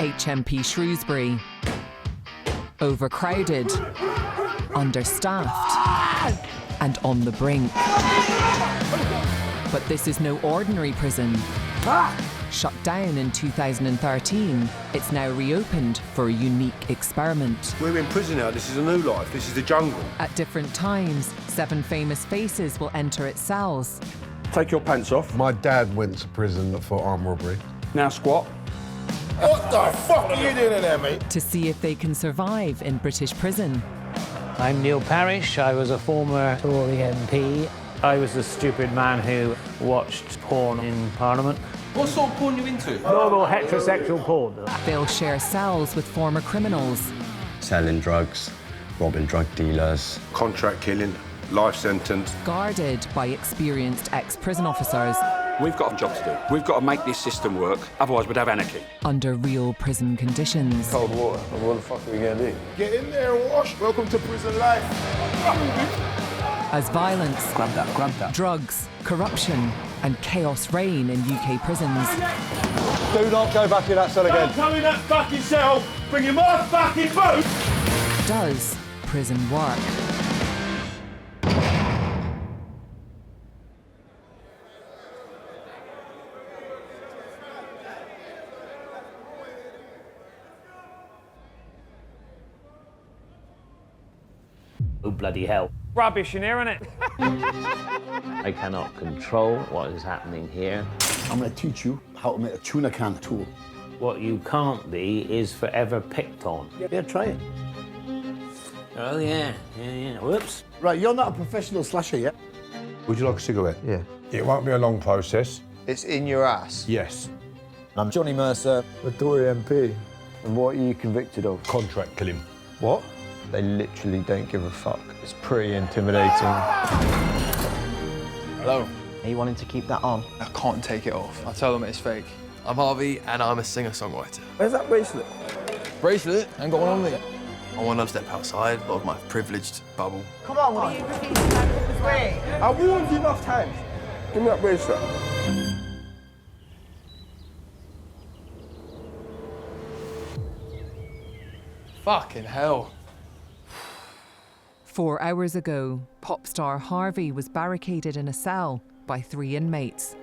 HMP Shrewsbury. Overcrowded, understaffed, and on the brink. But this is no ordinary prison. Shut down in 2013, it's now reopened for a unique experiment. We're in prison now, this is a new life, this is the jungle. At different times, 7 famous faces will enter its cells. Take your pants off. My dad went to prison for armed robbery. Now squat. What the fuck are you doing in there, mate? To see if they can survive in British prison. I'm Neil Parish. I was a former Tory MP. I was the stupid man who watched porn in Parliament. What sort of porn are you into? Normal heterosexual porn. They'll share cells with former criminals. Selling drugs, robbing drug dealers. Contract killing, life sentence. Guarded by experienced ex-prison officers. We've got a job to do. We've got to make this system work, otherwise we'd have anarchy. Under real prison conditions. Cold water. What the fuck are we gonna do? Get in there and wash. Welcome to prison life. As violence, Grab that. drugs, corruption and chaos reign in UK prisons. Do not go back in that cell again. Don't come in that fucking cell. Bring your motherfucking boat. Does prison work? Oh, bloody hell. Rubbish in here, innit? I cannot control what is happening here. I'm going to teach you how to make a tuna can tool. What you can't be is forever picked on. Yeah, try it. Oh, yeah. Whoops. Right, you're not a professional slasher yet. Would you like a cigarette? Yeah. It won't be a long process. It's in your ass. Yes. I'm Johnny Mercer, a Tory MP. And what are you convicted of? Contract killing. What? They literally don't give a fuck. It's pretty intimidating. Hello. Are you wanting to keep that on? I can't take it off. I tell them it's fake. I'm Harvey and I'm a singer-songwriter. Where's that bracelet? Bracelet? I ain't got one on me. I want to step outside of my privileged bubble. Come on, what are you refusing to go away? I warned you enough times. Give me that bracelet. Fucking hell. 4 hours ago, pop star Harvey was barricaded in a cell by 3 inmates.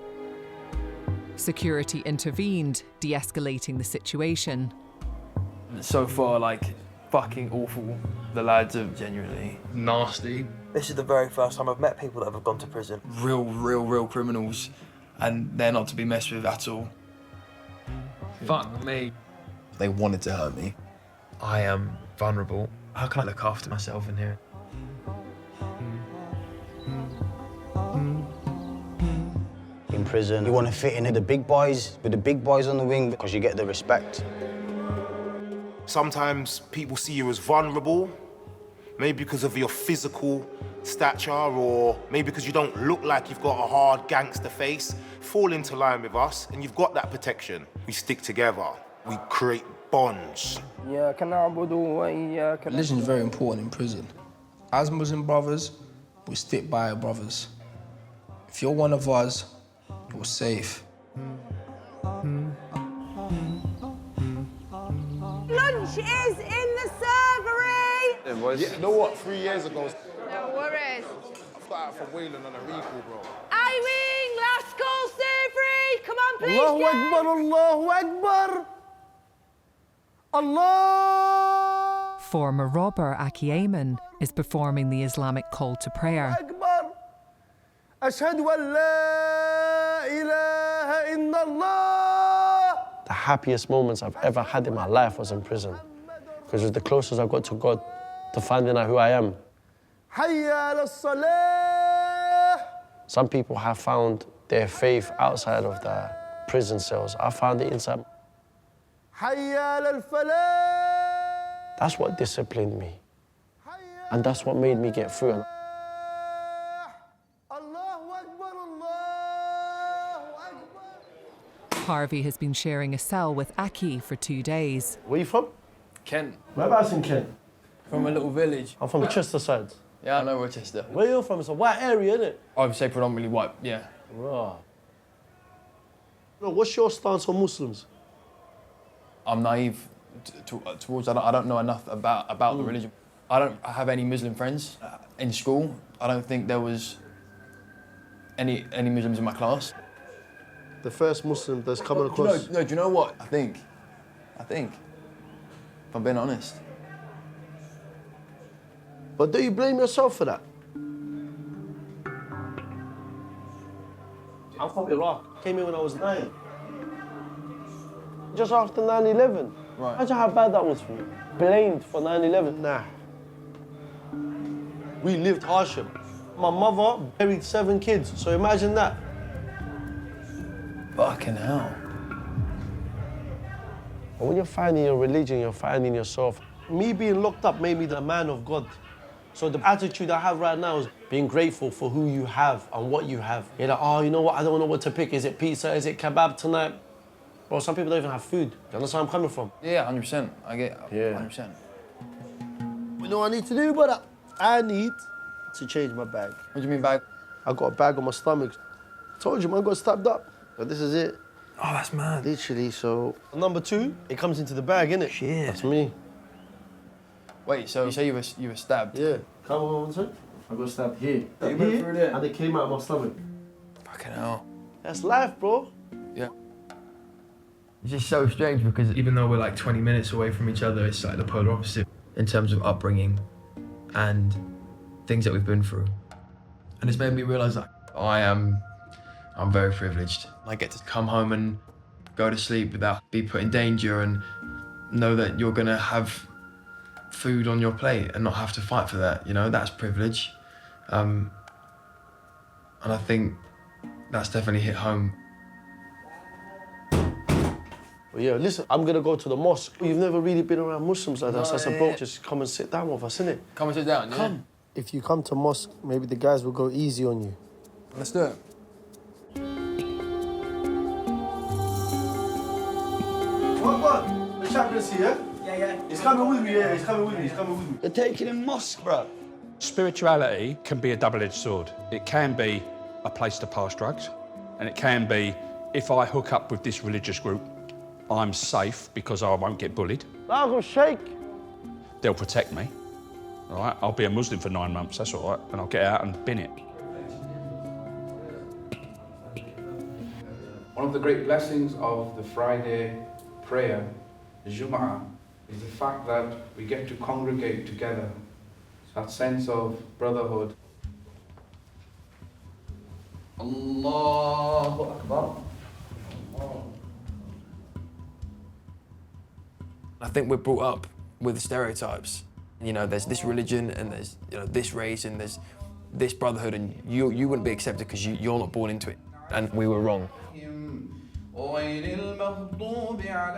Security intervened, de-escalating the situation. So far, like, fucking awful. The lads are genuinely nasty. This is the very first time I've met people that have gone to prison. Real criminals. And they're not to be messed with at all. Fuck me. They wanted to hurt me. I am vulnerable. How can I look after myself in here? In prison, you want to fit in with the big boys, with the big boys on the wing, because you get the respect. Sometimes people see you as vulnerable, maybe because of your physical stature, or maybe because you don't look like you've got a hard gangster face. Fall into line with us, and you've got that protection. We stick together. We create bonds. Religion is very important in prison. As Muslim brothers, we stick by our brothers. If you're one of us, you're safe. Lunch is in the servery! Yeah, you know what? 3 years ago, No worries. I flew out from Wayland on a recall, bro. I-wing, last call servery! Come on, please, Allahu Akbar, Allahu Akbar! Allah! Former robber Aki Ayman is performing the Islamic call to prayer. Akbar! Ashhadu an la ilaha illallah! The happiest moments I've ever had in my life was in prison, because it was the closest I got to God, to finding out who I am. Hayya ala salah! Some people have found their faith outside of the prison cells. I found it inside. Hayya ala falah! That's what disciplined me. And that's what made me get through. Allahu Akbar, Allahu Akbar! Harvey has been sharing a cell with Aki for 2 days. Where are you from? Kent. Whereabouts in Kent? From a little village. I'm from Chester side. Yeah, I know Rochester. Where are you from? It's a white area, isn't it? I would say predominantly white, yeah. Right. No, what's your stance on Muslims? I'm naive towards that. I don't know enough about the religion. I don't have any Muslim friends in school. I don't think there was any Muslims in my class. The first Muslim that's coming across... Do you know what? I think, if I'm being honest. But do you blame yourself for that? I'm from Iraq. Came here when I was 9. Just after 9/11. Right. Imagine how bad that was for me. Blamed for 9/11. Nah. We lived hardship. My mother buried 7 kids, so imagine that. Fucking hell. But when you're finding your religion, you're finding yourself. Me being locked up made me the man of God. So the attitude I have right now is being grateful for who you have and what you have. You're like, oh, you know what, I don't know what to pick. Is it pizza? Is it kebab tonight? Bro, some people don't even have food. Do you understand where I'm coming from? Yeah, 100%. I get 100%. You know what I need to do, brother? I need to change my bag. What do you mean bag? I got a bag on my stomach. I told you, man, I got stabbed up. But this is it. Oh, that's mad. Literally, so... Number 2, it comes into the bag, innit? Shit. That's me. Wait, so you say you were stabbed? Yeah. Come on, one second. I got stabbed here. You went through there? And it came out of my stomach. Fucking hell. That's life, bro. Yeah. It's just so strange because even though we're like 20 minutes away from each other, it's like the polar opposite in terms of upbringing and things that we've been through. And it's made me realise that I'm very privileged. I get to come home and go to sleep without being put in danger and know that you're gonna have food on your plate and not have to fight for that, you know, that's privilege. And I think that's definitely hit home. Well, yeah, listen, I'm gonna go to the mosque. You've never really been around Muslims like that, so I said, bro, just come and sit down with us, innit? Come and sit down, yeah? Come. If you come to mosque, maybe the guys will go easy on you. Let's do it. What? The chaplaincy, yeah? Yeah. He's coming with me, yeah, he's coming with me. They're taking in mosque, bro. Spirituality can be a double-edged sword. It can be a place to pass drugs, and it can be, if I hook up with this religious group, I'm safe because I won't get bullied. I'm gonna shake. They'll protect me, all right? I'll be a Muslim for 9 months, that's all right, and I'll get out and bin it. One of the great blessings of the Friday prayer, Jum'ah, is the fact that we get to congregate together. That sense of brotherhood. Allahu Akbar. I think we're brought up with stereotypes. You know, there's this religion and there's this race and there's this brotherhood, and you wouldn't be accepted because you're not born into it. And we were wrong.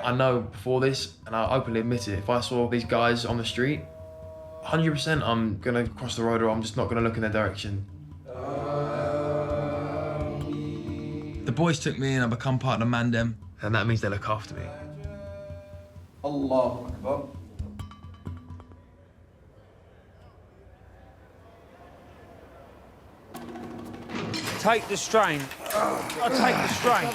I know before this, and I openly admit it, if I saw these guys on the street, 100% I'm gonna cross the road or I'm just not gonna look in their direction. The boys took me and I become part of the Mandem, and that means they look after me. Allahu Akbar. Take the strain. Take the strain.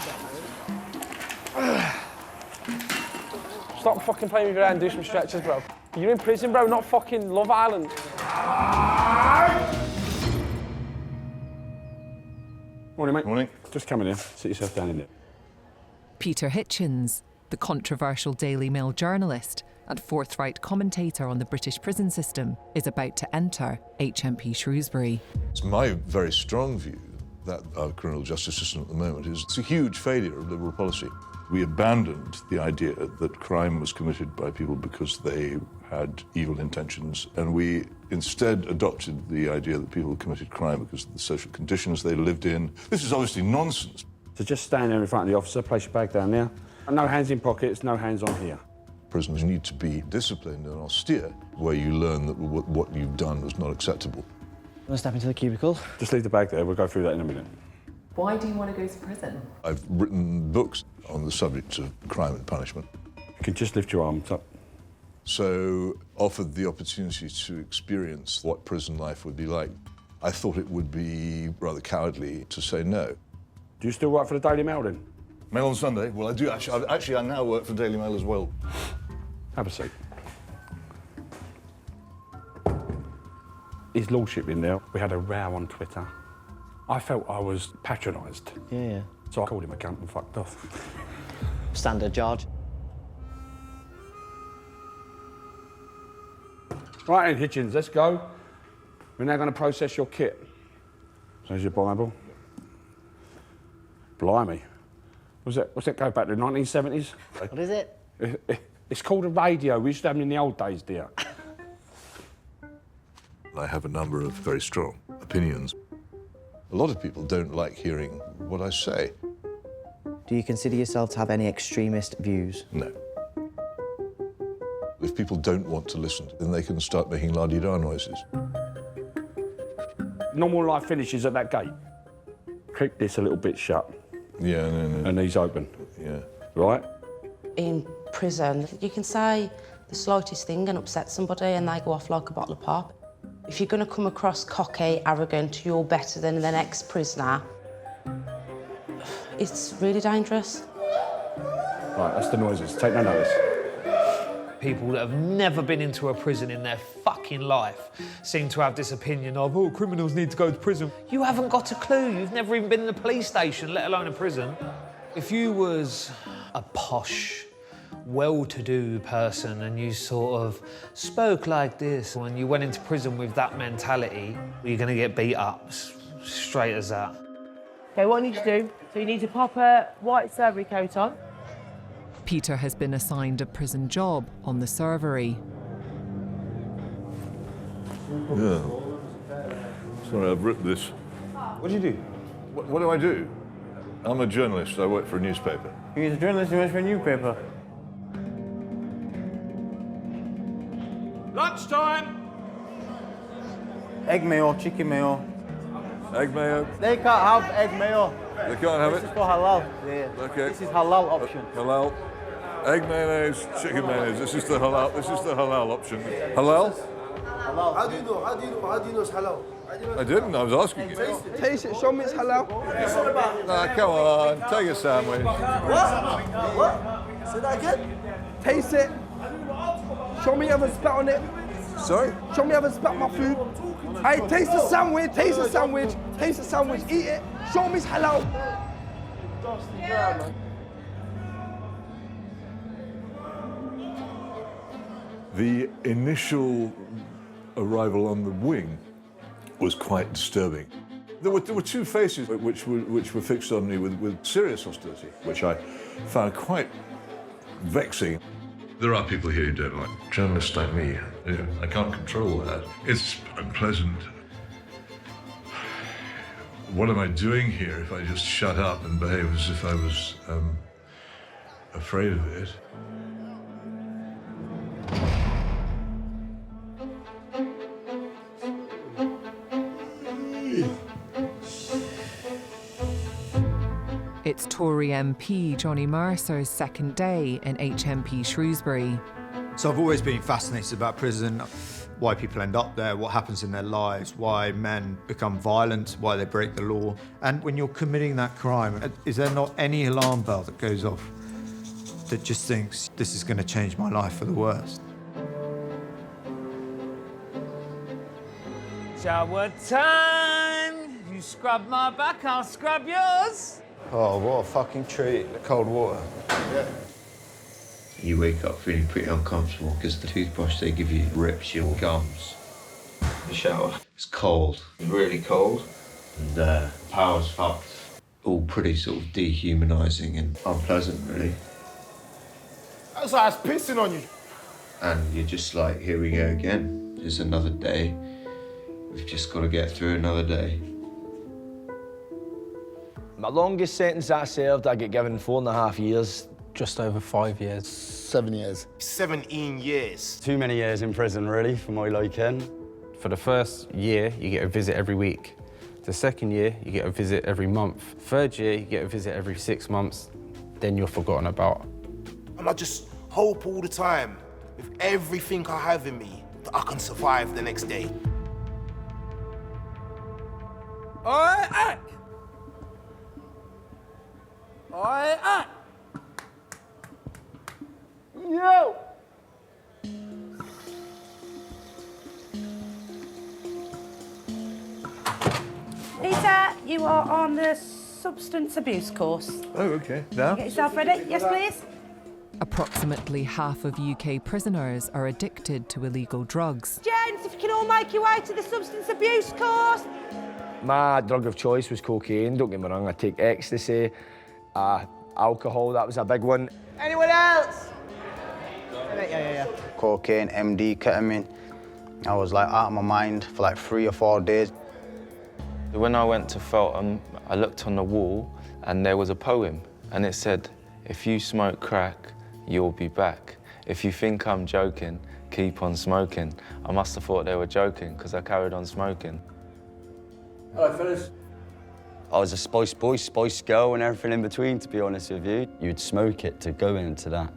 Stop fucking playing with your hand, do some stretches, bro. You're in prison, bro, not fucking Love Island. Morning, mate. Morning. Just come in here. Sit yourself down in there. Peter Hitchens, the controversial Daily Mail journalist and forthright commentator on the British prison system, is about to enter HMP Shrewsbury. It's my very strong view that our criminal justice system at the moment is it's a huge failure of Liberal policy. We abandoned the idea that crime was committed by people because they had evil intentions, and we instead adopted the idea that people committed crime because of the social conditions they lived in. This is obviously nonsense. So just stand there in front of the officer, place your bag down there. And no hands in pockets, no hands on here. Prisoners need to be disciplined and austere, where you learn that what you've done was not acceptable. I'm gonna step into the cubicle. Just leave the bag there, we'll go through that in a minute. Why do you want to go to prison? I've written books on the subject of crime and punishment. You can just lift your arms up. So, offered the opportunity to experience what prison life would be like, I thought it would be rather cowardly to say no. Do you still work for the Daily Mail then? Mail on Sunday? Well, I do actually. I now work for Daily Mail as well. Have a seat. His lordship in there, we had a row on Twitter. I felt I was patronised. Yeah. So I called him a cunt and fucked off. Standard charge. Right then, Hitchens, let's go. We're now going to process your kit. There's your Bible. Blimey. What's that go back to the 1970s? What is it? It's called a radio. We used to have them in the old days, dear. I have a number of very strong opinions. A lot of people don't like hearing what I say. Do you consider yourself to have any extremist views? No. If people don't want to listen, then they can start making la-di-da noises. Normal life finishes at that gate. Keep this a little bit shut. Yeah, no. And these open. Yeah. Right? In prison, you can say the slightest thing and upset somebody and they go off like a bottle of pop. If you're going to come across cocky, arrogant, you're better than the next prisoner, it's really dangerous. Right, that's the noises. Take no notice. People that have never been into a prison in their fucking life seem to have this opinion of, oh, criminals need to go to prison. You haven't got a clue. You've never even been in a police station, let alone a prison. If you was a posh, well-to-do person and you sort of spoke like this when you went into prison with that mentality, you're going to get beat up, straight as that. Okay, what I need to do, so you need to pop a white servery coat on. Peter has been assigned a prison job on the servery. Yeah. Sorry, I've ripped this. What do you do? What do I do? I'm a journalist. I work for a newspaper. You're a journalist who works for a newspaper? Lunchtime! Egg mayo, chicken mayo. Egg mayo? They can't have egg mayo. They can't have This it? is for halal. Yeah. Okay. This is halal option. Halal. Egg mayonnaise, chicken mayonnaise. This is the halal option. Halal? Halal. How do you know? How do you know it's halal? I didn't. I was asking you. Taste it. Show me it's halal. Come on. Take a sandwich. What? Say that again. Taste it. Show me you haven't spat on it. Sorry? Show me you haven't spat my food. Hey, taste the sandwich. Taste the sandwich. Taste the sandwich. Eat it. Show me it's halal. The initial arrival on the wing was quite disturbing. There were two faces which were fixed on me with serious hostility, which I found quite vexing. There are people here who don't like journalists like me. I can't control that. It's unpleasant. What am I doing here if I just shut up and behave as if I was afraid of it? It's Tory MP Johnny Mercer's second day in HMP Shrewsbury. So I've always been fascinated about prison, why people end up there, what happens in their lives, why men become violent, why they break the law. And when you're committing that crime, is there not any alarm bell that goes off that just thinks, this is going to change my life for the worst? Shower time! You scrub my back, I'll scrub yours. Oh, what a fucking treat. The cold water. Yeah. You wake up feeling pretty uncomfortable because the toothbrush they give you rips your gums. The shower. It's cold. Really cold. And power's fucked. All pretty sort of dehumanising and unpleasant, really. That's like I was pissing on you. And you're just like, here we go again. It's another day. We've just got to get through another day. My longest sentence I served, I get given 4.5 years. Just over 5 years. 7 years. 17 years. Too many years in prison, really, for my liking. For the first year, you get a visit every week. The second year, you get a visit every month. Third year, you get a visit every 6 months. Then you're forgotten about. And I just hope all the time, with everything I have in me, that I can survive the next day. Oi, Yo! Peter, you are on the substance abuse course. Oh, okay. Now? Get yourself ready. Yes, please. Approximately half of UK prisoners are addicted to illegal drugs. Gents, if you can all make your way to the substance abuse course. My drug of choice was cocaine, don't get me wrong. I take ecstasy, alcohol, that was a big one. Anyone else? Yeah. Cocaine, MD, ketamine. I was like out of my mind for like 3 or 4 days. When I went to Feltham, I looked on the wall and there was a poem and it said, "If you smoke crack, you'll be back. If you think I'm joking, keep on smoking." I must have thought they were joking because I carried on smoking. All right, fellas. I was a spice boy, spice girl and everything in between, to be honest with you. You'd smoke it to go into that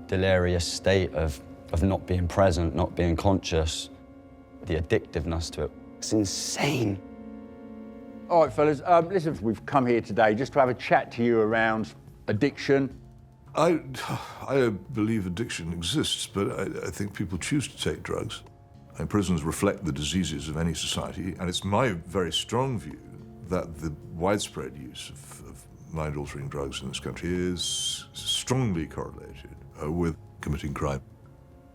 delirious state of not being present, not being conscious, the addictiveness to it. It's insane. All right, fellas, listen, we've come here today just to have a chat to you around addiction. I don't believe addiction exists, but I think people choose to take drugs. And prisons reflect the diseases of any society, and it's my very strong view that the widespread use of mind-altering drugs in this country is strongly correlated with committing crime.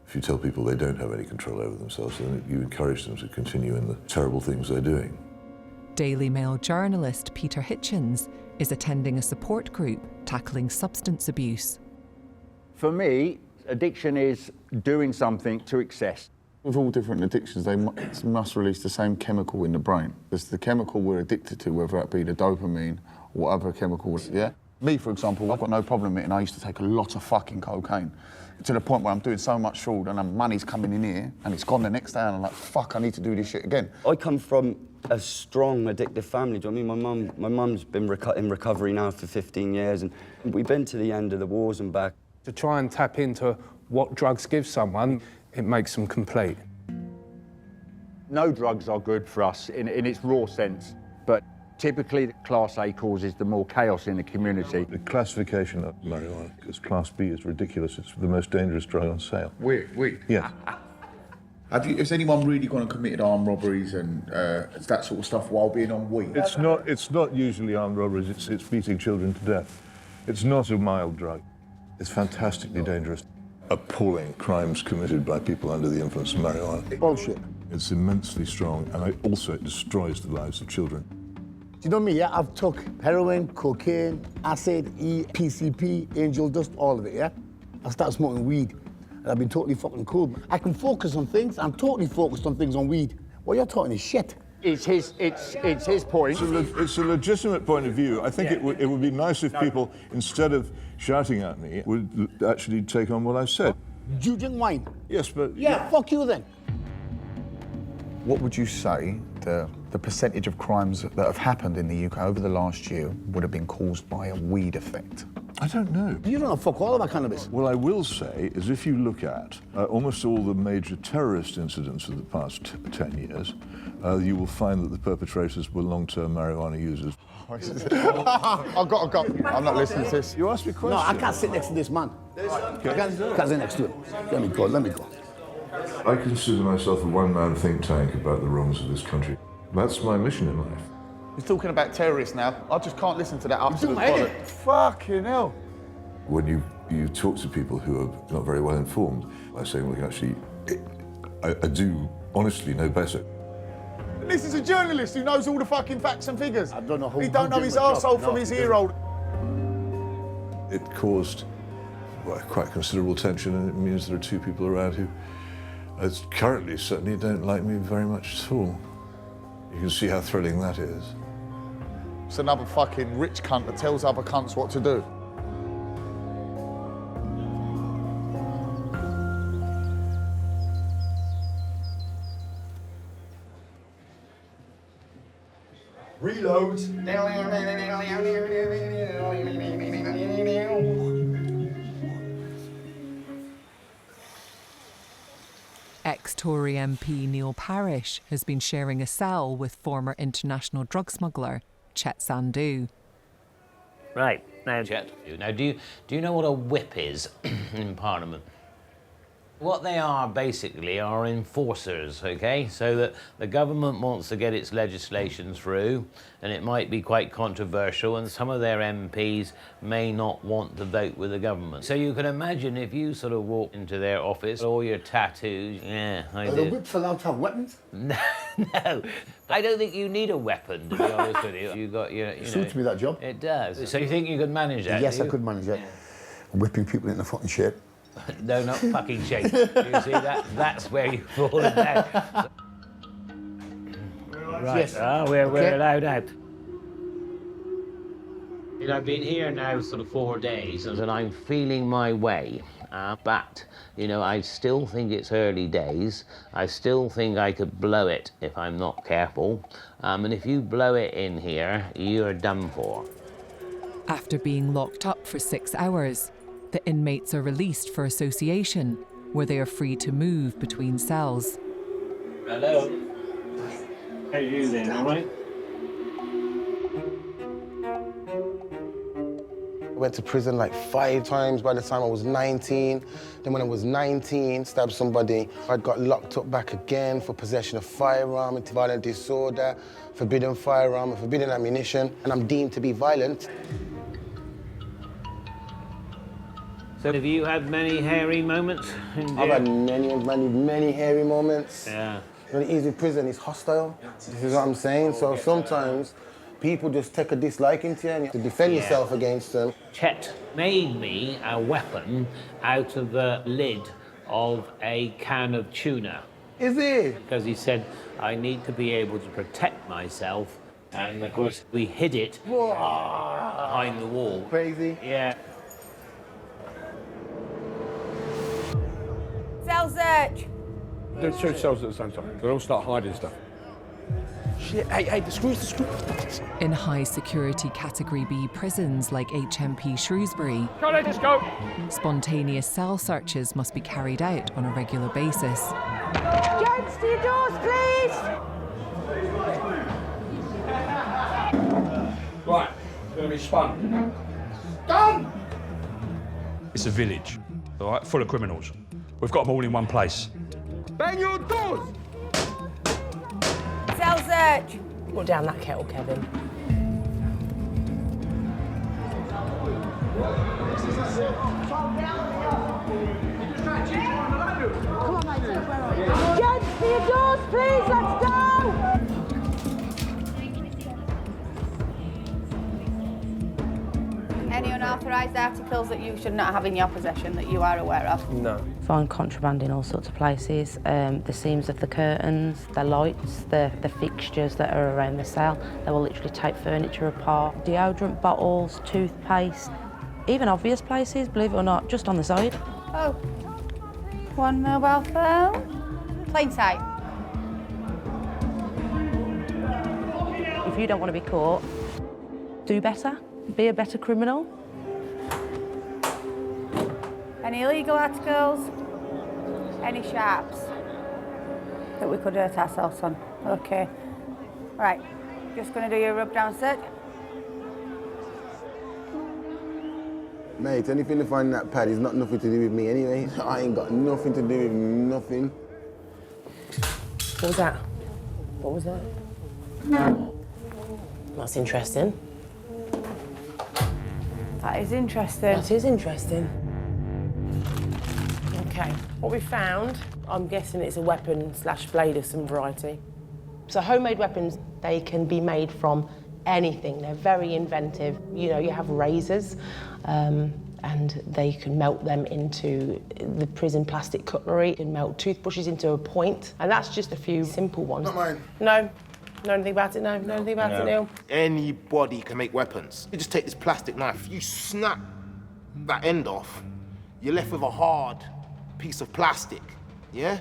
If you tell people they don't have any control over themselves, then you encourage them to continue in the terrible things they're doing. Daily Mail journalist Peter Hitchens is attending a support group tackling substance abuse. For me, addiction is doing something to excess. With all different addictions, they must release the same chemical in the brain. It's the chemical we're addicted to, whether it be the dopamine or whatever chemicals, yeah? Me, for example, I've got no problem with it, and I used to take a lot of fucking cocaine. To the point where I'm doing so much fraud and money's coming in here, and it's gone the next day, and I'm like, fuck, I need to do this shit again. I come from a strong, addictive family. Do you know what I mean? My mum's been in recovery now for 15 years, and we've been to the end of the wars and back. To try and tap into what drugs give someone, it makes them complete. No drugs are good for us in its raw sense, but typically Class A causes the more chaos in the community. The classification of marijuana as Class B is ridiculous. It's the most dangerous drug on sale. Weed? Yes. Has anyone really gone and committed armed robberies and that sort of stuff while being on weed? It's not usually armed robberies, it's beating children to death. It's not a mild drug. It's fantastically dangerous. Appalling crimes committed by people under the influence of marijuana. Bullshit. It's immensely strong, and it destroys the lives of children. Do you know me, yeah? I've took heroin, cocaine, acid, PCP, angel dust, all of it, yeah? I started smoking weed, and I've been totally fucking cool. I can focus on things. I'm totally focused on things on weed. What you're talking is shit. It's his point. It's a legitimate point of view. I think it would be nice if people, instead of shouting at me, would actually take on what I've said. Do you drink wine? Yes, but... Yeah, fuck you then. What would you say the percentage of crimes that have happened in the UK over the last year would have been caused by a weed effect? I don't know. You don't know fuck all about cannabis. What I will say is if you look at almost all the major terrorist incidents of the past 10 years, you will find that the perpetrators were long-term marijuana users. I've got to go. I'm not listening to this. You asked me a question. No, I can't sit next to this man. Okay. I can't sit next to him. Let me go. I consider myself a one-man think tank about the wrongs of this country. That's my mission in life. He's talking about terrorists now. I just can't listen to that absolute bollocks. Fucking hell. When you talk to people who are not very well informed, I say, well, actually, I do honestly know better. This is a journalist who knows all the fucking facts and figures. I don't know who. He don't know his arsehole from his ear-hole. It caused quite considerable tension, and it means there are two people around who currently certainly don't like me very much at all. You can see how thrilling that is. It's another fucking rich cunt that tells other cunts what to do. Reload. Ex-Tory MP Neil Parish has been sharing a cell with former international drug smuggler Chet Sandhu. Right, Now, Chet, now do you know what a whip is in Parliament? What they are basically are enforcers, okay? So that the government wants to get its legislation through, and it might be quite controversial, and some of their MPs may not want to vote with the government. So you can imagine if you sort of walk into their office, all your tattoos, yeah, I Are do. the whips allowed to have weapons? No, I don't think you need a weapon, to be honest with you. You got your, you Suits me, that job. It does. So you think you could manage that? Yes, do I you? could manage that. Whipping people into fucking shape. No, not fucking shape. You see that? That's where you fall down. Right. Yes. We're allowed out. I've been here now sort of 4 days, and I'm feeling my way. But, you know, I still think it's early days. I still think I could blow it if I'm not careful. And if you blow it in here, you're done for. After being locked up for 6 hours, the inmates are released for association, where they are free to move between cells. Hello. How are you then, all right? I went to prison like 5 times by the time I was 19. Then when I was 19, stabbed somebody. I got locked up back again for possession of firearm, violent disorder, forbidden firearm, and forbidden ammunition, and I'm deemed to be violent. So have you had many hairy moments in jail? I've had many hairy moments. Yeah. You know, the easy prison is hostile. This is what I'm saying. So sometimes people just take a disliking to you and you have to defend yourself against them. Chet made me a weapon out of the lid of a can of tuna. Is it? Because he said, I need to be able to protect myself. And of course, we hid it behind the wall. Crazy. Yeah. Cell search. There's 2 cells at the same time. They all start hiding stuff. Shit, hey, the screws. In high security Category B prisons like HMP Shrewsbury, spontaneous cell searches must be carried out on a regular basis. Gents, to your doors, please. Right, we're going to be spun. Done. It's a village, all right, full of criminals. We've got them all in one place. Bang your doors! Cell search. Put down that kettle, Kevin. Gents, to your doors, please. Let's go. Any unauthorised articles that you should not have in your possession that you are aware of? No. Find contraband in all sorts of places. The seams of the curtains, the lights, the fixtures that are around the cell. They will literally take furniture apart. Deodorant bottles, toothpaste, even obvious places, believe it or not, just on the side. Oh. One mobile phone. Plain sight. If you don't want to be caught, do better. Be a better criminal. Any illegal articles? Any sharps that we could hurt ourselves on? Okay. Right, just going to do your rub down search. Mate, anything to find in that pad is not nothing to do with me anyway. I ain't got nothing to do with nothing. What was that? What was that? That's interesting. That is interesting. That is interesting. Okay, what we found, I'm guessing it's a weapon / blade of some variety. So homemade weapons, they can be made from anything. They're very inventive. You know, you have razors, and they can melt them into the prison plastic cutlery. You can melt toothbrushes into a point, and that's just a few simple ones. Not mine. No. Know anything about it? No. Know anything about it, Neil? Anybody can make weapons. You just take this plastic knife, you snap that end off, you're left with a hard piece of plastic, yeah?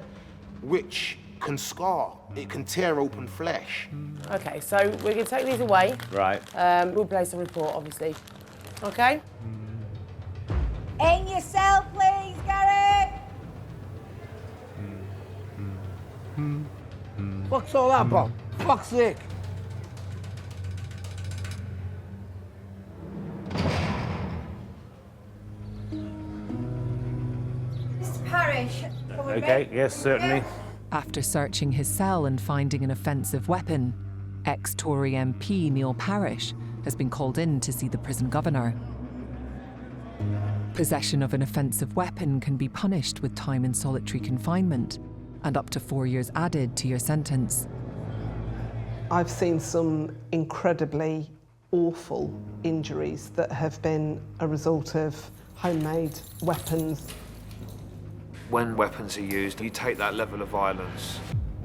Which can scar, it can tear open flesh. Okay, so we're going to take these away. Right. We'll place a report, obviously. Okay? In your cell, please, Gary. What's all that about? Fuck's sake. Parish. Come with Okay, me. yes, certainly. After searching his cell and finding an offensive weapon, ex-Tory MP Neil Parish has been called in to see the prison governor. Possession of an offensive weapon can be punished with time in solitary confinement and up to 4 years added to your sentence. I've seen some incredibly awful injuries that have been a result of homemade weapons. When weapons are used, you take that level of violence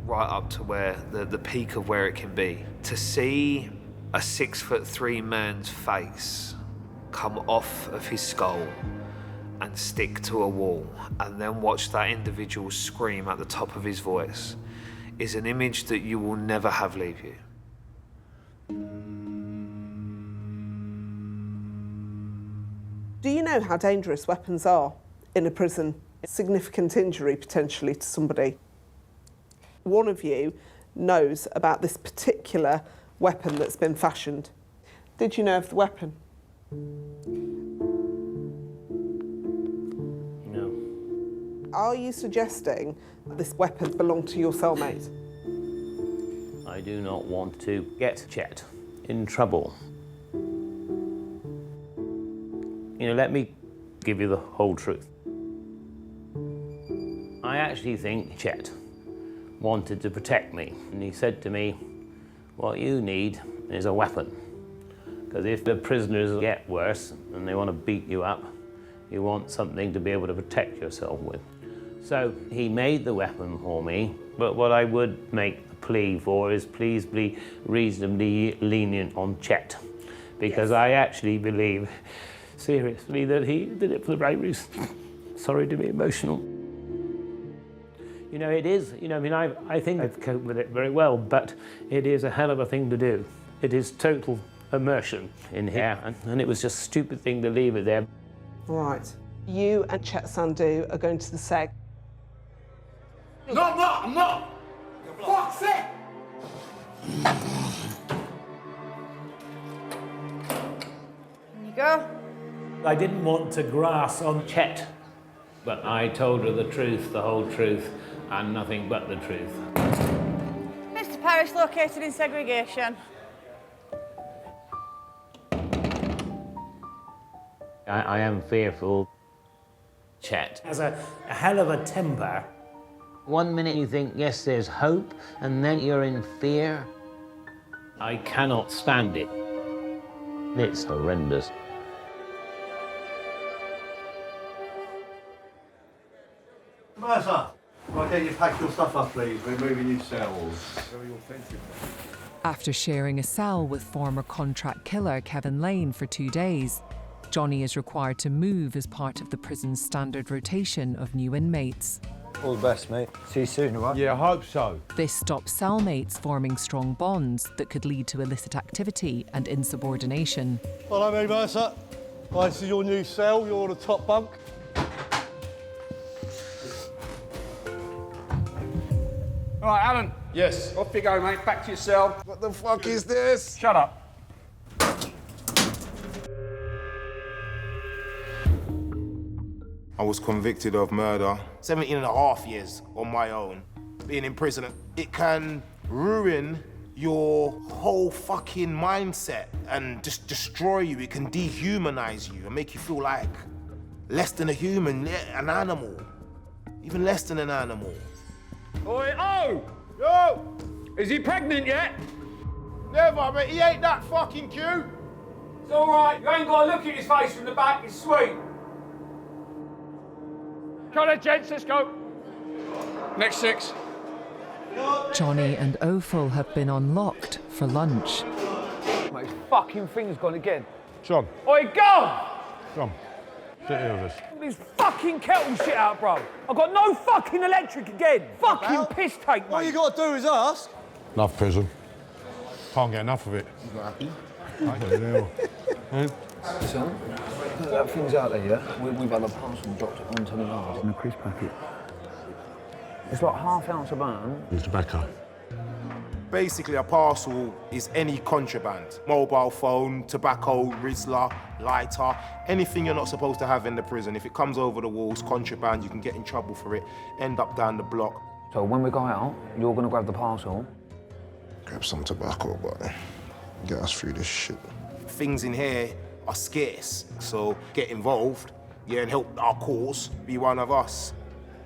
right up to where the peak of where it can be. To see a 6'3" man's face come off of his skull and stick to a wall, and then watch that individual scream at the top of his voice, is an image that you will never have leave you. Do you know how dangerous weapons are in a prison? Significant injury potentially to somebody. One of you knows about this particular weapon that's been fashioned. Did you know of the weapon? No. Are you suggesting this weapon belonged to your cellmate? I do not want to get Chet in trouble. You know, let me give you the whole truth. I actually think Chet wanted to protect me, and he said to me, what you need is a weapon. Because if the prisoners get worse and they want to beat you up, you want something to be able to protect yourself with. So he made the weapon for me, but what I would make the plea for is please be reasonably lenient on Chet, because I actually believe seriously that he did it for the right reason. Sorry to be emotional. You know, it is, you know, I mean, I think I've coped with it very well, but it is a hell of a thing to do. It is total immersion in here, and it was just a stupid thing to leave it there. Right. You and Chet Sandhu are going to the SEG. No, I'm not! Fuck's sake! There you go. I didn't want to grass on Chet, but I told her the truth, the whole truth, and nothing but the truth. Mr. Parish located in segregation. I am fearful. Chet has a hell of a temper. 1 minute you think, yes, there's hope, and then you're in fear. I cannot stand it. It's horrendous. Mercer, can I get you to pack your stuff up, please? We're moving you cells. Very authentic. After sharing a cell with former contract killer Kevin Lane for 2 days, Johnny is required to move as part of the prison's standard rotation of new inmates. All the best, mate. See you soon, all right? Yeah, I hope so. This stops cellmates forming strong bonds that could lead to illicit activity and insubordination. Follow me, Mercer. Right, this is your new cell. You're on the top bunk. All right, Alan. Yes. Off you go, mate. Back to your cell. What the fuck is this? Shut up. I was convicted of murder. 17.5 years on my own, being in prison. It can ruin your whole fucking mindset and just destroy you. It can dehumanize you and make you feel like less than a human, an animal. Even less than an animal. Oi, oh! Yo! Is he pregnant yet? Never, but he ain't that fucking cute. It's all right. You ain't got to look at his face from the back. It's sweet. Come on, gents, let's go. Next 6. Johnny and Ophel have been unlocked for lunch. Mate, his fucking thing's gone again. John. Oi, go! John, sit here with us. This fucking kettle shit out, bro. I've got no fucking electric again. Fucking piss take, mate. All you got to do is ask. Love prison. Can't get enough of it. So, that thing's out there, yeah? We've had a parcel dropped onto the yard in a crisp packet. It's like ½ ounce of bone. It's tobacco. Basically, a parcel is any contraband. Mobile phone, tobacco, Rizla, lighter, anything you're not supposed to have in the prison. If it comes over the walls, contraband, you can get in trouble for it, end up down the block. So when we go out, you're gonna grab the parcel. Grab some tobacco, but get us through this shit. Things in here are scarce, so get involved, yeah, and help our cause, be one of us.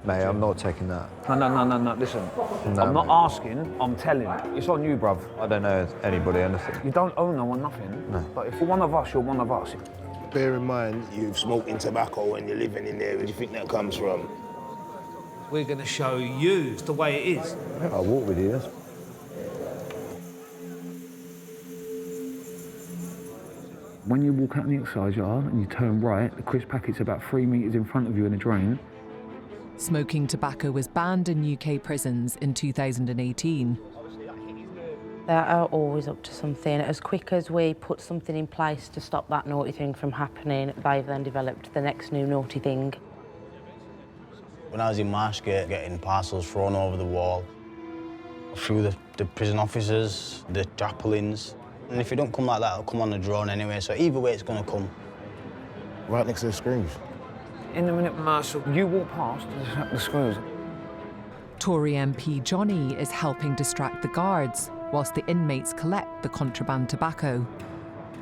Mate, I'm not taking that. No, listen. No, I'm not mate. asking, I'm telling. It's on you, bruv. I don't know anybody anything. You don't owe no one nothing. No. But if you're one of us, you're one of us. Bear in mind, you've smoking tobacco and you're living in there. Where do you think that comes from? We're going to show you the way it is. I'll walk with you. When you walk out in the exercise yard and you turn right, the crisp packet's about 3 metres in front of you in a drain. Smoking tobacco was banned in UK prisons in 2018. They are always up to something. As quick as we put something in place to stop that naughty thing from happening, they've then developed the next new naughty thing. When I was in Marshgate, getting parcels thrown over the wall, through the prison officers, the chaplains. And if it don't come like that, it'll come on the drone anyway, so either way it's gonna come. Right next to the screws. In the minute, Mercer, you walk past the screws. Tory MP Johnny is helping distract the guards whilst the inmates collect the contraband tobacco.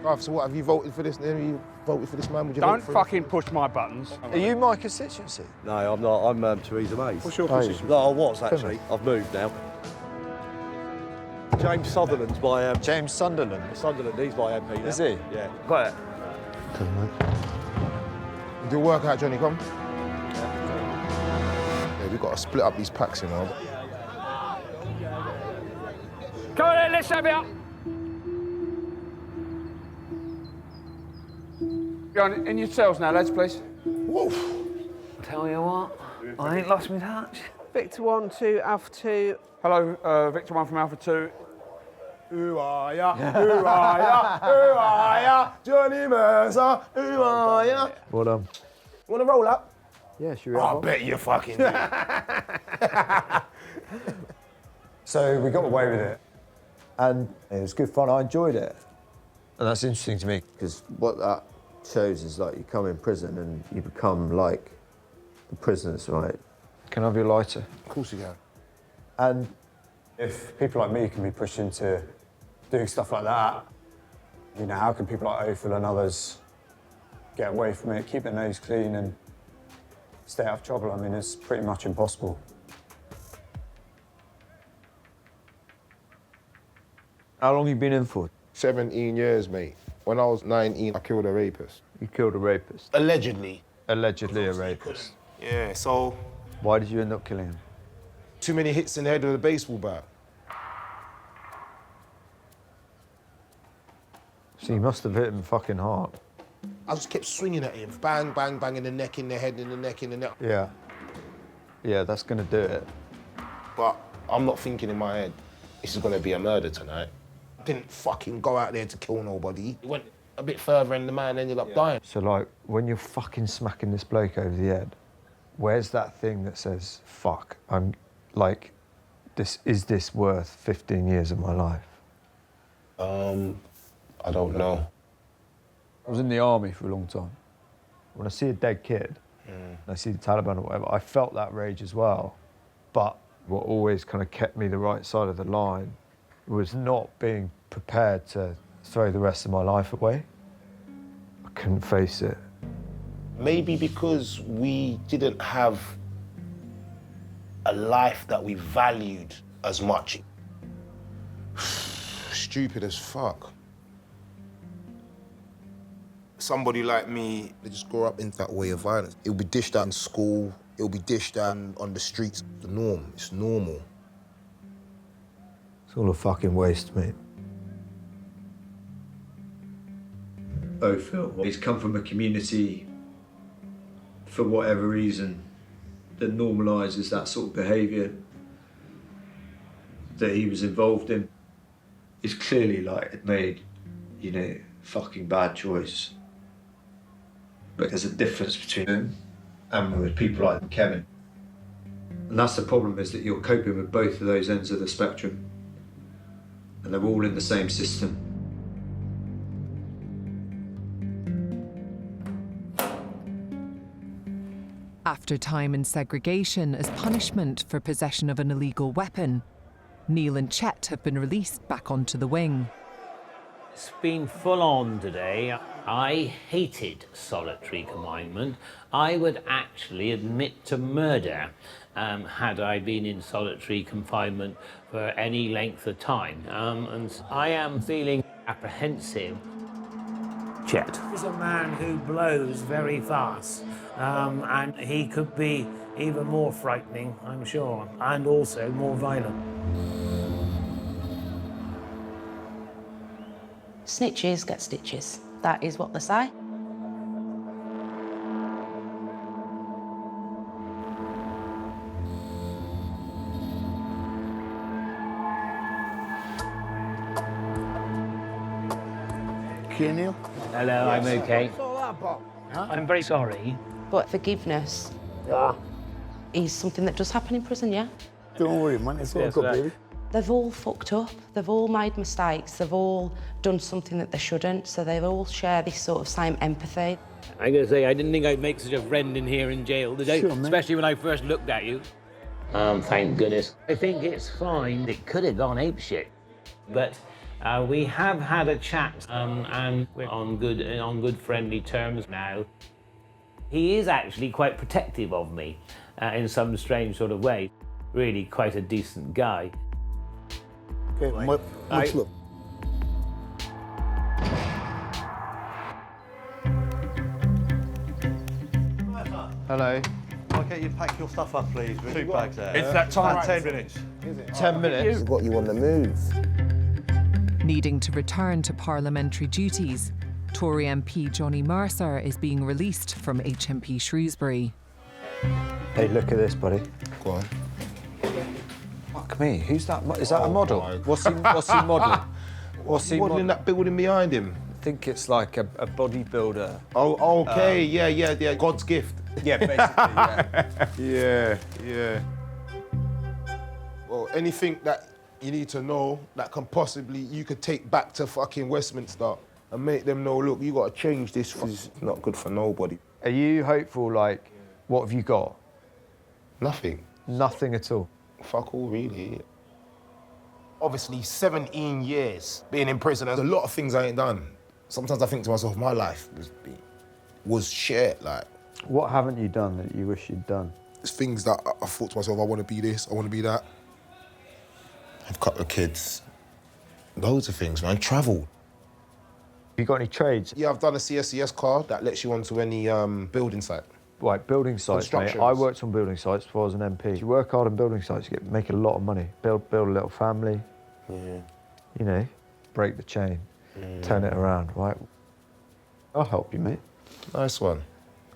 Right, so what, have you voted for this? Have you voted for this man? Would you Don't vote for fucking push my buttons. Are you my constituency? No, I'm not. I'm Theresa May's. What's your Hey. position? No, I was actually. I've moved now. James Sutherland's my James Sunderland. Sunderland, he's my MP now. Is he? Yeah. Got it. Do work out, Johnny, come. Yeah, we've got to split up these packs, you know. Come on then, let's have it up. Go on, in your cells now, lads, please. Woof. Tell you what, I ain't lost my touch. Victor 1 to Alpha 2. Hello, Victor 1 from Alpha 2. Who are ya? Who are ya? Who are ya? Johnny Mercer, who are ya? Well done. Want to roll up? Yeah, sure. I bet you fucking do. So we got away with it, and it was good fun. I enjoyed it. And that's interesting to me, because what that shows is like you come in prison and you become like the prisoners, right? Can I have your lighter? Of course you can. And if people like me can be pushed into doing stuff like that, you know, how can people like Ophel and others get away from it, keep their nose clean and stay out of trouble? I mean, it's pretty much impossible. How long have you been in for? 17 years, mate. When I was 19, I killed a rapist. You killed a rapist? Allegedly. Allegedly a rapist. Yeah, so... Why did you end up killing him? Too many hits in the head with a baseball bat. So you must have hit him fucking hard. I just kept swinging at him. Bang, bang, bang, in the neck, in the head, in the neck, in the neck. Yeah. Yeah, that's gonna do it. But I'm not thinking in my head, this is gonna be a murder tonight. I didn't fucking go out there to kill nobody. It went a bit further and the man ended up dying. So like, when you're fucking smacking this bloke over the head, where's that thing that says, fuck, I'm like, is this worth 15 years of my life? I don't know. I was in the army for a long time. When I see a dead kid, and I see the Taliban or whatever, I felt that rage as well. But what always kind of kept me the right side of the line was not being prepared to throw the rest of my life away. I couldn't face it. Maybe because we didn't have a life that we valued as much. Stupid as fuck. Somebody like me, they just grow up in that way of violence. It'll be dished out in school, it'll be dished out on the streets. The norm, it's normal. It's all a fucking waste, mate. Phil, he's come from a community, for whatever reason, that normalises that sort of behaviour that he was involved in. He's clearly like made, you know, fucking bad choice. But there's a difference between him and with people like Kevin. And that's the problem, is that you're coping with both of those ends of the spectrum. And they're all in the same system. After time in segregation as punishment for possession of an illegal weapon, Neil and Chet have been released back onto the wing. It's been full on today. I hated solitary confinement. I would actually admit to murder had I been in solitary confinement for any length of time. And I am feeling apprehensive. Chet is a man who blows very fast, and he could be even more frightening, I'm sure, and also more violent. Snitches get stitches. That is what they say. Okay, Neil? Hello, I'm okay. I'm very sorry. But forgiveness is something that does happen in prison, yeah? Don't worry, man. It's all good, baby. They've all fucked up. They've all made mistakes. They've all done something that they shouldn't. So they all share this sort of same empathy. I'm going to say, I didn't think I'd make such a friend in here in jail, did I? Sure, mate. Especially when I first looked at you. Thank goodness. I think it's fine. It could have gone apeshit. But we have had a chat, and we're on good friendly terms now. He is actually quite protective of me in some strange sort of way. Really quite a decent guy. Okay, much love. Hello. I'll get you to pack your stuff up, please. With 2 bags there. It's that time. About 10 minutes. 10 minutes. It's got you on the move. Needing to return to parliamentary duties, Tory MP Johnny Mercer is being released from HMP Shrewsbury. Hey, look at this, buddy. Go on. Fuck me. Who's that? Is that a model? What's he modelling? What's he modelling that building behind him? I think it's like a bodybuilder. Oh, okay. Yeah. God's gift. Yeah, basically, yeah. Yeah. Well, anything that you need to know that can possibly you could take back to fucking Westminster and make them know, look, you got to change this. It's not good for nobody. Are you hopeful? Like, what have you got? Nothing. Nothing at all. Fuck all, really. Obviously, 17 years being in prison, there's a lot of things I ain't done. Sometimes I think to myself, my life was shit, like. What haven't you done that you wish you'd done? It's things that I thought to myself, I want to be this, I want to be that. I have a couple of kids. Loads of things, man. Travel. You got any trades? Yeah, I've done a CSCS card that lets you onto any building site. Right, building sites, mate. I worked on building sites before I was an MP. If you work hard on building sites, you make a lot of money. Build a little family. Yeah. You know, break the chain, turn it around, right? I'll help you, mate. Nice one.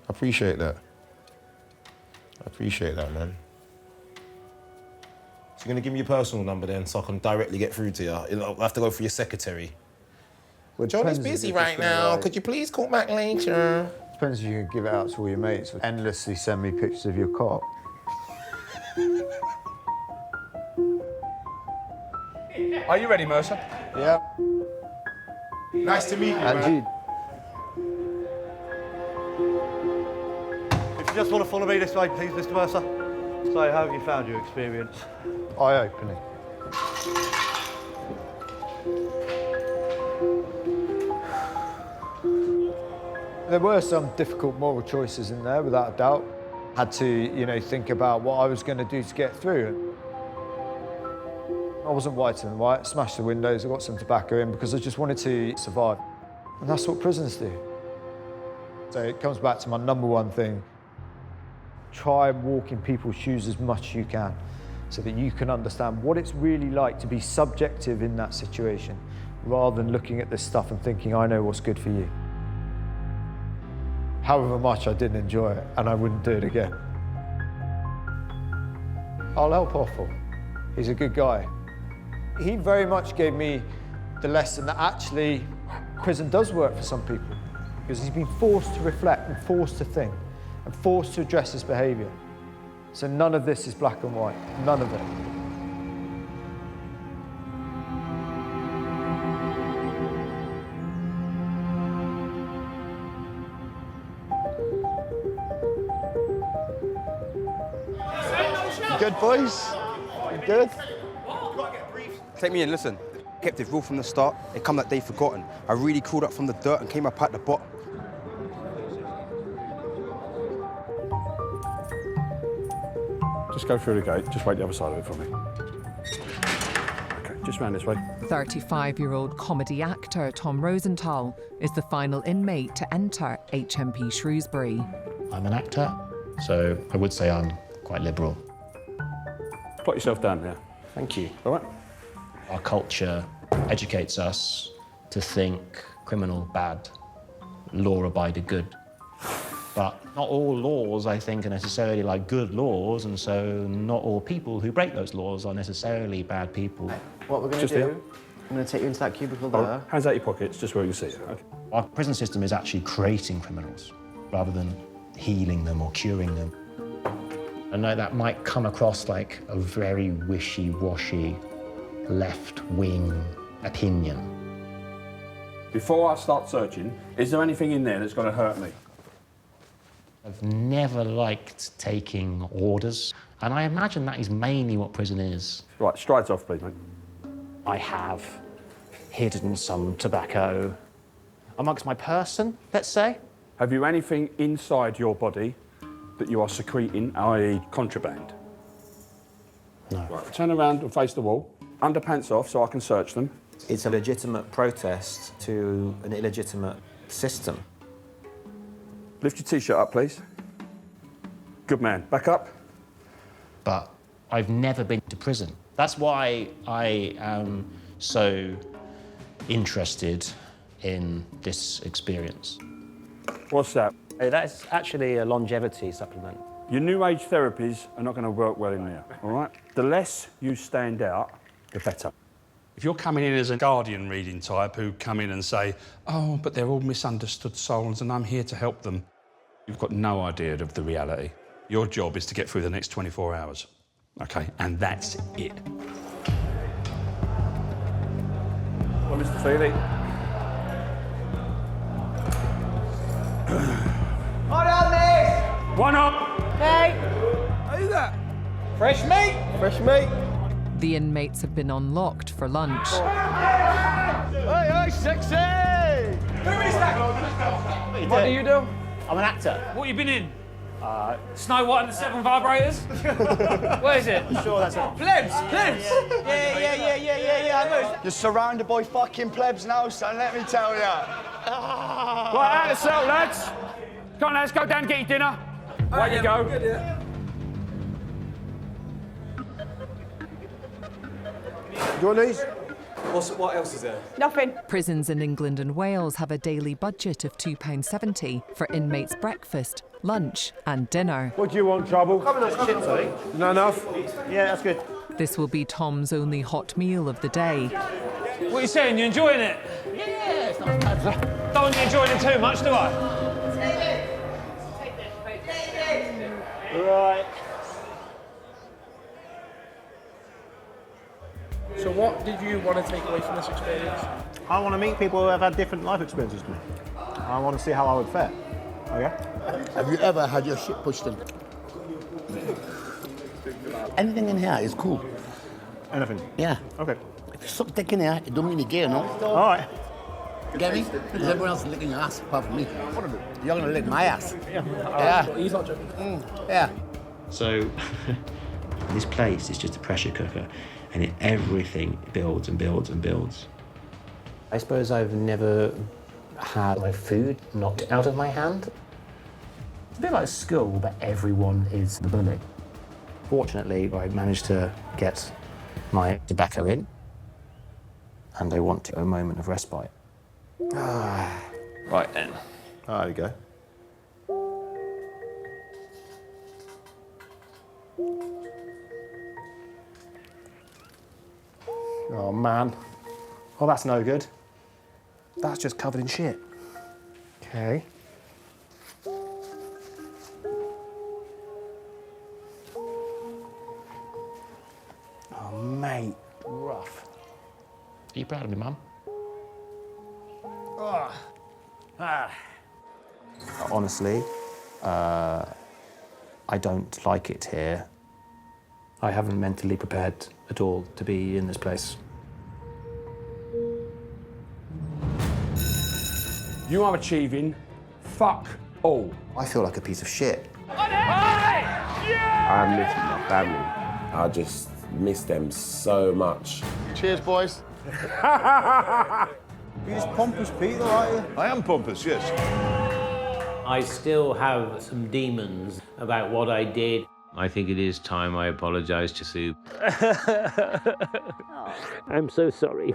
I appreciate that. I appreciate that, man. So you're gonna give me your personal number then, so I can directly get through to you. I'll have to go through your secretary. Well, Johnny's busy right now. Could you please call back later? Depends if you can give it out to all your mates. Endlessly send me pictures of your cock. Are you ready, Mercer? Yeah. Nice to meet you, And man. If you just want to follow me this way, please, Mr. Mercer. So, how have you found your experience? Eye-opening. There were some difficult moral choices in there, without a doubt. Had to, you know, think about what I was going to do to get through. I wasn't whiter than white, smashed the windows, I got some tobacco in because I just wanted to survive. And that's what prisons do. So it comes back to my number one thing. Try and walk in people's shoes as much as you can so that you can understand what it's really like to be subjective in that situation rather than looking at this stuff and thinking, I know what's good for you. However much I didn't enjoy it, and I wouldn't do it again. I'll help Offal. He's a good guy. He very much gave me the lesson that actually prison does work for some people because he's been forced to reflect and forced to think and forced to address his behaviour. So none of this is black and white, none of it. You good, boys? You good? Take me in, listen. Kept it real from the start. It come that day forgotten. I really crawled up from the dirt and came up at the bottom. Just go through the gate. Just wait the other side of it for me. Okay, just round this way. 35-year-old comedy actor Tom Rosenthal is the final inmate to enter HMP Shrewsbury. I'm an actor, so I would say I'm quite liberal. Plot yourself down there. Thank you. All right. Our culture educates us to think criminal bad, law-abiding good. But not all laws, I think, are necessarily like good laws, and so not all people who break those laws are necessarily bad people. What we're going to do, I'm going to take you into that cubicle there. Hands out your pockets, just where you see it. Okay. Our prison system is actually creating criminals rather than healing them or curing them. I know that might come across like a very wishy-washy, left-wing opinion. Before I start searching, is there anything in there that's going to hurt me? I've never liked taking orders, and I imagine that is mainly what prison is. Right, strides off, please, mate. I have hidden some tobacco amongst my person, let's say. Have you anything inside your body that you are secreting, i.e. contraband? No. Right, turn around and face the wall. Underpants off so I can search them. It's a legitimate protest to an illegitimate system. Lift your T-shirt up, please. Good man. Back up. But I've never been to prison. That's why I am so interested in this experience. What's that? That's actually a longevity supplement. Your new age therapies are not going to work well in there, all right? The less you stand out, the better. If you're coming in as a Guardian reading type who come in and say, oh, but they're all misunderstood souls and I'm here to help them, you've got no idea of the reality. Your job is to get through the next 24 hours, okay? And that's it. Well, Mr. Feely. Hold on, miss! One up! Okay. Who's that? Fresh meat? Fresh meat. The inmates have been unlocked for lunch. Hey, hey, sexy! Who is that? What do you do? I'm an actor. What you been in? Snow White and the Seven Vibrators? Where is it? I'm sure that's it. Plebs! Yeah, I know. You're surrounded by fucking plebs now, son, let me tell you. Right, out of the cell, lads. Come on, lads, go down and get your dinner. Away you go. Good, yeah. Do you want these? What else is there? Nothing. Prisons in England and Wales have a daily budget of £2.70 for inmates' breakfast, lunch and dinner. What do you want, Trouble? Coming on, shit, sorry. Not enough? Yeah, that's good. This will be Tom's only hot meal of the day. What are you saying? You enjoying it? Yeah, it's not bad, sir. Don't want you enjoying it too much, do I? Right. So what did you want to take away from this experience? I want to meet people who have had different life experiences to me. I want to see how I would fare. Okay? Have you ever had your shit pushed in? Anything in here is cool. Anything? Yeah. Okay. If you stop taking here, it don't mean you're gay, you know? All right. You get me? Because everyone else is licking your ass apart from me. You're going to lick my ass. Yeah. Yeah. He's not joking. Yeah. So this place is just a pressure cooker, and everything builds and builds and builds. I suppose I've never had my food knocked out of my hand. It's a bit like school, but everyone is the bully. Fortunately, I managed to get my tobacco in, and I want a moment of respite. Right then. There you go. Oh, man. Oh, that's no good. That's just covered in shit. Okay. Mate, rough. Are you proud of me, Mum? Honestly, I don't like it here. I haven't mentally prepared at all to be in this place. You are achieving fuck all. I feel like a piece of shit. I miss my family. I just miss them so much. Cheers, boys. You're just pompous, Peter, aren't you? I am pompous, yes. I still have some demons about what I did. I think it is time I apologise to Sue. I'm so sorry.